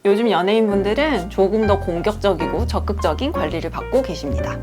요즘 연예인분들은 조금 더 공격적이고 적극적인 관리를 받고 계십니다.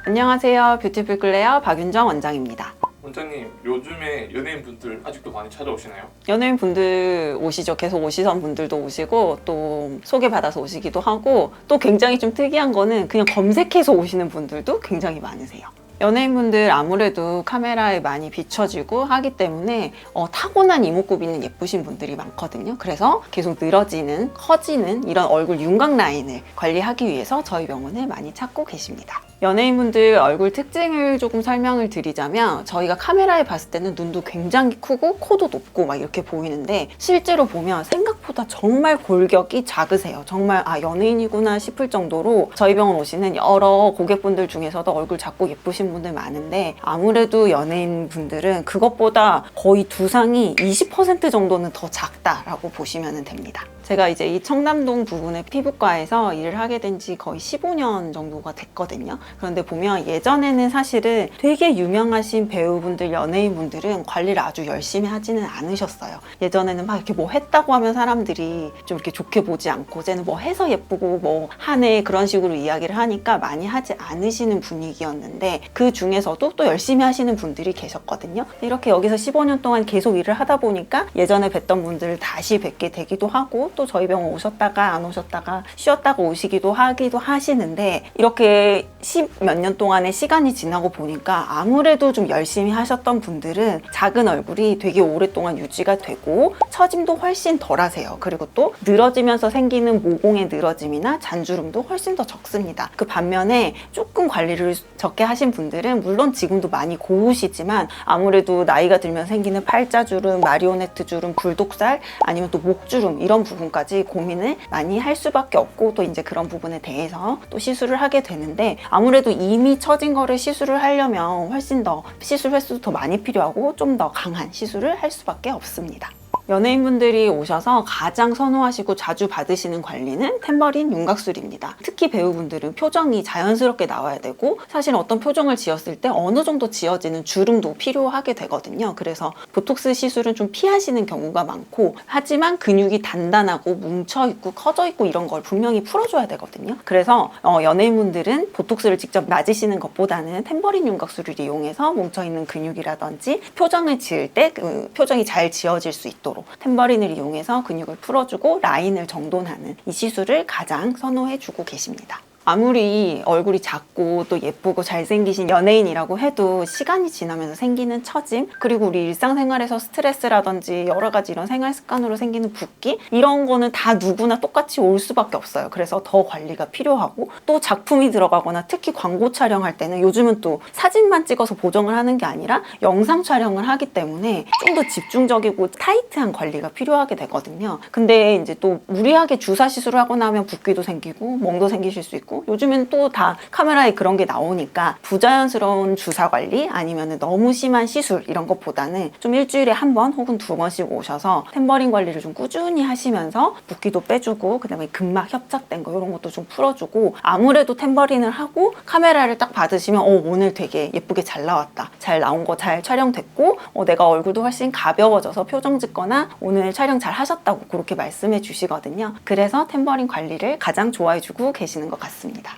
안녕하세요. 뷰티풀 클레어 박윤정 원장입니다. 원장님, 요즘에 연예인분들 아직도 많이 찾아오시나요? 연예인분들 오시죠. 계속 오시던 분들도 오시고 또 소개받아서 오시기도 하고 또 굉장히 좀 특이한 거는 그냥 검색해서 오시는 분들도 굉장히 많으세요. 연예인분들 아무래도 카메라에 많이 비춰지고 하기 때문에 타고난 이목구비는 예쁘신 분들이 많거든요. 그래서 계속 늘어지는, 커지는 이런 얼굴 윤곽 라인을 관리하기 위해서 저희 병원을 많이 찾고 계십니다. 연예인분들 얼굴 특징을 조금 설명을 드리자면 저희가 카메라에 봤을 때는 눈도 굉장히 크고 코도 높고 막 이렇게 보이는데 실제로 보면 생각보다 정말 골격이 작으세요. 정말 연예인이구나 싶을 정도로 저희 병원 오시는 여러 고객분들 중에서도 얼굴 작고 예쁘신 분들 많은데 아무래도 연예인분들은 그것보다 거의 두상이 20% 정도는 더 작다라고 보시면 됩니다. 제가 이제 이 청담동 부분의 피부과에서 일을 하게 된 지 거의 15년 정도가 됐거든요. 그런데 보면 예전에는 사실은 되게 유명하신 배우분들, 연예인분들은 관리를 아주 열심히 하지는 않으셨어요. 예전에는 막 이렇게 뭐 했다고 하면 사람들이 좀 이렇게 좋게 보지 않고 쟤는 뭐 해서 예쁘고 뭐 하네 그런 식으로 이야기를 하니까 많이 하지 않으시는 분위기였는데 그 중에서도 또 열심히 하시는 분들이 계셨거든요. 이렇게 여기서 15년 동안 계속 일을 하다 보니까 예전에 뵀던 분들을 다시 뵙게 되기도 하고 또 저희 병원 오셨다가 안 오셨다가 쉬었다가 오시기도 하기도 하시는데 이렇게 10몇 년 동안의 시간이 지나고 보니까 아무래도 좀 열심히 하셨던 분들은 작은 얼굴이 되게 오랫동안 유지가 되고 처짐도 훨씬 덜 하세요. 그리고 또 늘어지면서 생기는 모공의 늘어짐이나 잔주름도 훨씬 더 적습니다. 그 반면에 조금 관리를 적게 하신 분들은 물론 지금도 많이 고우시지만 아무래도 나이가 들면 생기는 팔자주름, 마리오네트 주름, 불독살 아니면 또 목주름 이런 부분까지 고민을 많이 할 수밖에 없고 또 이제 그런 부분에 대해서 또 시술을 하게 되는데 아무래도 이미 처진 거를 시술을 하려면 훨씬 더 시술 횟수도 더 많이 필요하고 좀 더 강한 시술을 할 수밖에 없습니다. 연예인분들이 오셔서 가장 선호하시고 자주 받으시는 관리는 탬버린 윤곽술입니다. 특히 배우분들은 표정이 자연스럽게 나와야 되고 사실 어떤 표정을 지었을 때 어느 정도 지어지는 주름도 필요하게 되거든요. 그래서 보톡스 시술은 좀 피하시는 경우가 많고 하지만 근육이 단단하고 뭉쳐있고 커져있고 이런 걸 분명히 풀어줘야 되거든요. 그래서 연예인분들은 보톡스를 직접 맞으시는 것보다는 탬버린 윤곽술을 이용해서 뭉쳐있는 근육이라든지 표정을 지을 때 그 표정이 잘 지어질 수 있도록 탬버린을 이용해서 근육을 풀어주고 라인을 정돈하는 이 시술을 가장 선호해주고 계십니다. 아무리 얼굴이 작고 또 예쁘고 잘생기신 연예인이라고 해도 시간이 지나면서 생기는 처짐 그리고 우리 일상생활에서 스트레스라든지 여러 가지 이런 생활 습관으로 생기는 붓기 이런 거는 다 누구나 똑같이 올 수밖에 없어요. 그래서 더 관리가 필요하고 또 작품이 들어가거나 특히 광고 촬영할 때는 요즘은 또 사진만 찍어서 보정을 하는 게 아니라 영상 촬영을 하기 때문에 좀 더 집중적이고 타이트한 관리가 필요하게 되거든요. 근데 이제 또 무리하게 주사 시술을 하고 나면 붓기도 생기고 멍도 생기실 수 있고 요즘엔 또 다 카메라에 그런 게 나오니까 부자연스러운 주사 관리 아니면 너무 심한 시술 이런 것보다는 좀 일주일에 한 번 혹은 두 번씩 오셔서 탬버린 관리를 좀 꾸준히 하시면서 붓기도 빼주고 그다음에 근막 협착된 거 이런 것도 좀 풀어주고 아무래도 탬버린을 하고 카메라를 딱 받으시면 오늘 되게 예쁘게 잘 나왔다 잘 나온 거 잘 촬영됐고 내가 얼굴도 훨씬 가벼워져서 표정 짓거나 오늘 촬영 잘 하셨다고 그렇게 말씀해 주시거든요. 그래서 탬버린 관리를 가장 좋아해 주고 계시는 것 같습니다.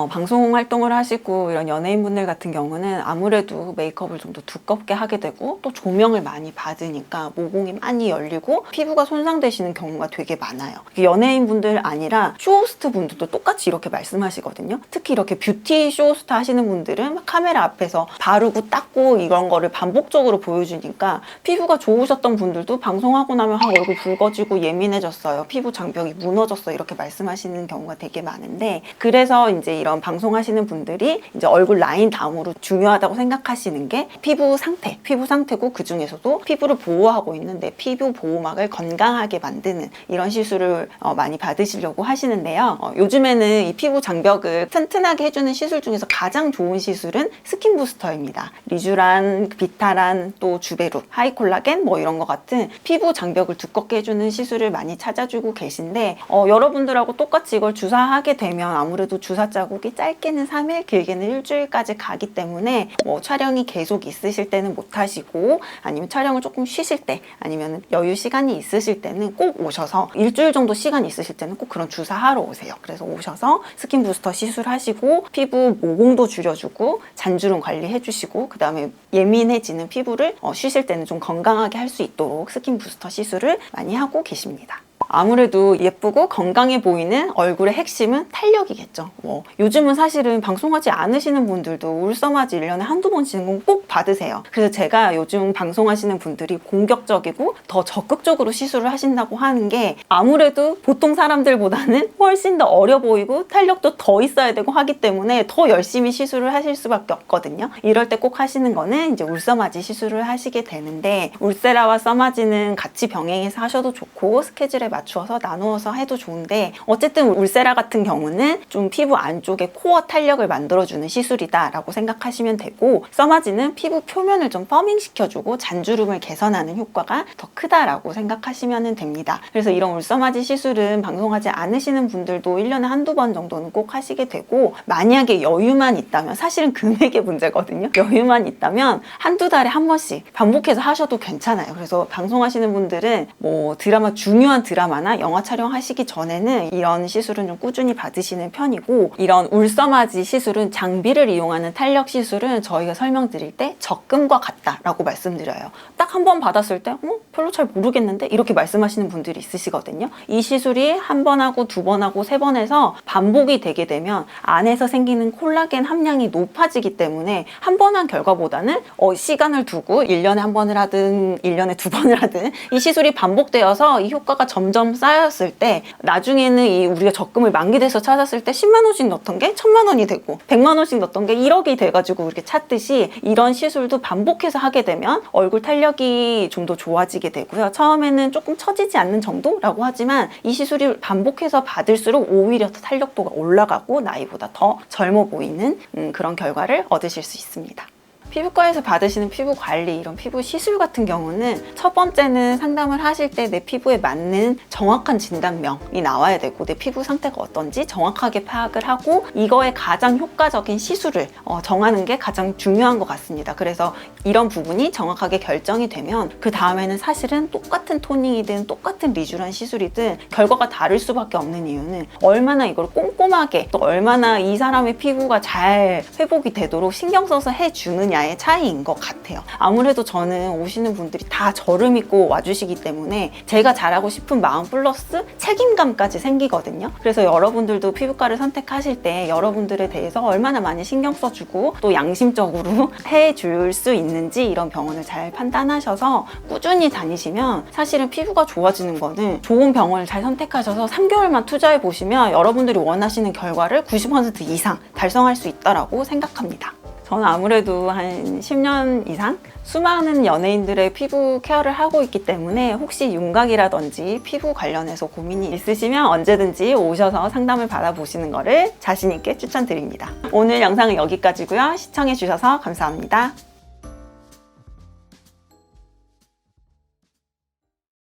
방송 활동을 하시고 이런 연예인분들 같은 경우는 아무래도 메이크업을 좀 더 두껍게 하게 되고 또 조명을 많이 받으니까 모공이 많이 열리고 피부가 손상되시는 경우가 되게 많아요. 연예인분들 아니라 쇼호스트 분들도 똑같이 이렇게 말씀하시거든요. 특히 이렇게 뷰티 쇼호스트 하시는 분들은 카메라 앞에서 바르고 닦고 이런 거를 반복적으로 보여주니까 피부가 좋으셨던 분들도 방송하고 나면 얼굴 붉어지고 예민해졌어요. 피부 장벽이 무너졌어 이렇게 말씀하시는 경우가 되게 많은데 그래서 이제 이런 방송하시는 분들이 이제 얼굴 라인 다음으로 중요하다고 생각하시는 게 피부 상태고 그 중에서도 피부를 보호하고 있는 내 피부 보호막을 건강하게 만드는 이런 시술을 많이 받으시려고 하시는데요. 요즘에는 이 피부 장벽을 튼튼하게 해주는 시술 중에서 가장 좋은 시술은 스킨 부스터입니다. 리쥬란, 비타란, 또 주베룻, 하이콜라겐 뭐 이런 것 같은 피부 장벽을 두껍게 해주는 시술을 많이 찾아주고 계신데 여러분들하고 똑같이 이걸 주사하게 되면 아무래도 주사 짜고 자국이 짧게는 3일, 길게는 일주일까지 가기 때문에 뭐 촬영이 계속 있으실 때는 못 하시고 아니면 촬영을 조금 쉬실 때 아니면 여유 시간이 있으실 때는 꼭 오셔서 일주일 정도 시간 있으실 때는 꼭 그런 주사하러 오세요. 그래서 오셔서 스킨 부스터 시술하시고 피부 모공도 줄여주고 잔주름 관리해주시고 그 다음에 예민해지는 피부를 쉬실 때는 좀 건강하게 할 수 있도록 스킨 부스터 시술을 많이 하고 계십니다. 아무래도 예쁘고 건강해 보이는 얼굴의 핵심은 탄력이겠죠. 요즘은 사실은 방송하지 않으시는 분들도 울서마지 1년에 한두 번씩은 꼭 받으세요. 그래서 제가 요즘 방송하시는 분들이 공격적이고 더 적극적으로 시술을 하신다고 하는 게 아무래도 보통 사람들보다는 훨씬 더 어려 보이고 탄력도 더 있어야 되고 하기 때문에 더 열심히 시술을 하실 수밖에 없거든요. 이럴 때 꼭 하시는 거는 이제 울서마지 시술을 하시게 되는데 울세라와 써마지는 같이 병행해서 하셔도 좋고 스케줄에 맞추어서 나누어서 해도 좋은데 어쨌든 울세라 같은 경우는 좀 피부 안쪽에 코어 탄력을 만들어주는 시술이다 라고 생각하시면 되고 써마지는 피부 표면을 좀 퍼밍 시켜주고 잔주름을 개선하는 효과가 더 크다라고 생각하시면 됩니다. 그래서 이런 울서마지 시술은 방송하지 않으시는 분들도 1년에 한두 번 정도는 꼭 하시게 되고 만약에 여유만 있다면 사실은 금액의 문제거든요. 여유만 있다면 한두 달에 한 번씩 반복해서 하셔도 괜찮아요. 그래서 방송하시는 분들은 뭐 중요한 드라마나 영화 촬영하시기 전에는 이런 시술은 좀 꾸준히 받으시는 편이고 이런 울서마지 시술은 장비를 이용하는 탄력 시술은 저희가 설명드릴 때 적금과 같다라고 말씀드려요. 딱 한 번 받았을 때 별로 잘 모르겠는데 이렇게 말씀하시는 분들이 있으시거든요. 이 시술이 한 번 하고 두 번 하고 세 번 해서 반복이 되게 되면 안에서 생기는 콜라겐 함량이 높아지기 때문에 한 번 한 결과보다는 시간을 두고 1년에 한 번을 하든 1년에 두 번을 하든 이 시술이 반복되어서 이 효과가 점점 쌓였을 때 나중에는 우리가 적금을 만기돼서 찾았을 때 10만 원씩 넣었던 게 1000만 원이 되고 100만 원씩 넣었던 게 1억이 돼가지고 이렇게 찾듯이 이런 시술도 반복해서 하게 되면 얼굴 탄력이 좀 더 좋아지게 되고요. 처음에는 조금 처지지 않는 정도라고 하지만 이 시술이 반복해서 받을수록 오히려 더 탄력도가 올라가고 나이보다 더 젊어 보이는 그런 결과를 얻으실 수 있습니다. 피부과에서 받으시는 피부 관리, 이런 피부 시술 같은 경우는 첫 번째는 상담을 하실 때 내 피부에 맞는 정확한 진단명이 나와야 되고 내 피부 상태가 어떤지 정확하게 파악을 하고 이거에 가장 효과적인 시술을 정하는 게 가장 중요한 것 같습니다. 그래서 이런 부분이 정확하게 결정이 되면 그 다음에는 사실은 똑같은 토닝이든 똑같은 리쥬란 시술이든 결과가 다를 수밖에 없는 이유는 얼마나 이걸 꼼꼼하게 또 얼마나 이 사람의 피부가 잘 회복이 되도록 신경 써서 해주느냐 의 차이인 것 같아요. 아무래도 저는 오시는 분들이 다 저를 믿고 와주시기 때문에 제가 잘하고 싶은 마음 플러스 책임감까지 생기거든요. 그래서 여러분들도 피부과를 선택하실 때 여러분들에 대해서 얼마나 많이 신경 써주고 또 양심적으로 해줄 수 있는지 이런 병원을 잘 판단하셔서 꾸준히 다니시면 사실은 피부가 좋아지는 거는 좋은 병원을 잘 선택하셔서 3개월만 투자해 보시면 여러분들이 원하시는 결과를 90% 이상 달성할 수 있다고 생각합니다. 저는 아무래도 한 10년 이상 수많은 연예인들의 피부 케어를 하고 있기 때문에 혹시 윤곽이라든지 피부 관련해서 고민이 있으시면 언제든지 오셔서 상담을 받아보시는 것을 자신 있게 추천드립니다. 오늘 영상은 여기까지고요. 시청해주셔서 감사합니다.